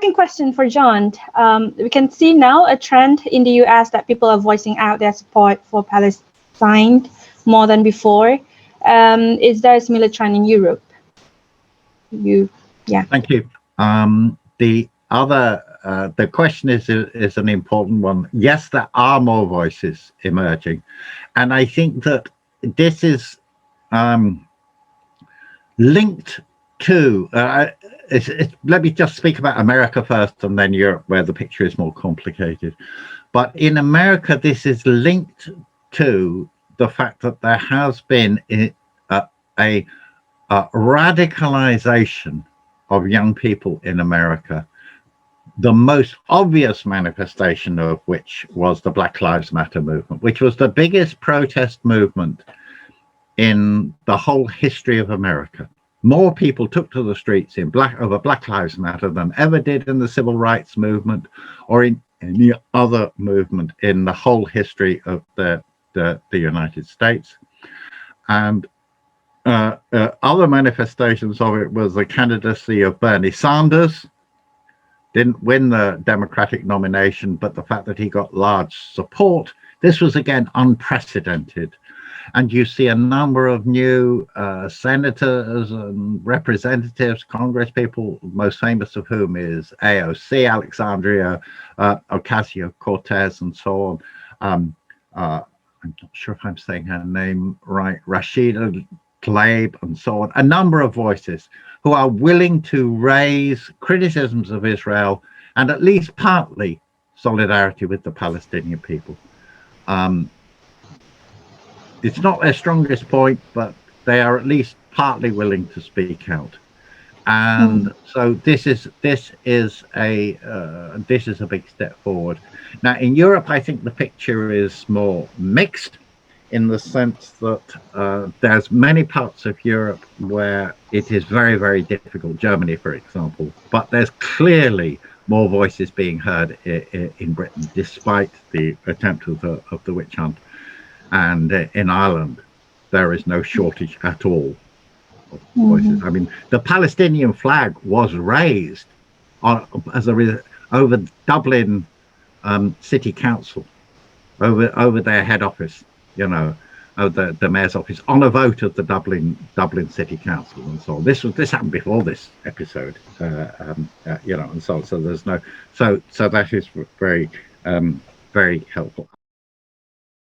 second question for John. We can see now a trend in the US that people are voicing out their support for Palestine more than before. Is there a similar trend in Europe? Thank you. The question is an important one. Yes, there are more voices emerging, and I think that this is linked to. Let me just speak about America first, and then Europe, where the picture is more complicated. But in America, this is linked to the fact that there has been a radicalization of young people in America, the most obvious manifestation of which was the Black Lives Matter movement, which was the biggest protest movement in the whole history of America. More people took to the streets over Black Lives Matter than ever did in the civil rights movement or in any other movement in the whole history of the United States. And other manifestations of it was the candidacy of Bernie Sanders. Didn't win the Democratic nomination, but the fact that he got large support, this was again unprecedented. And you see a number of new senators and representatives, Congress people, most famous of whom is AOC, Alexandria Ocasio-Cortez, and so on. I'm not sure if I'm saying her name right, Rashida Tlaib, and so on. A number of voices who are willing to raise criticisms of Israel and at least partly solidarity with the Palestinian people. It's not their strongest point, but they are at least partly willing to speak out. And so this is a big step forward. Now in Europe, I think the picture is more mixed, in the sense that there's many parts of Europe where it is very, very difficult, Germany, for example, but there's clearly more voices being heard in Britain, despite the attempt of the witch hunt. And in Ireland, there is no shortage at all of voices. I mean, the Palestinian flag was raised over Dublin City Council, over their head office, you know, the mayor's office, on a vote of the Dublin City Council, and so on. This happened before this episode, you know, and so there's no so that is very very helpful.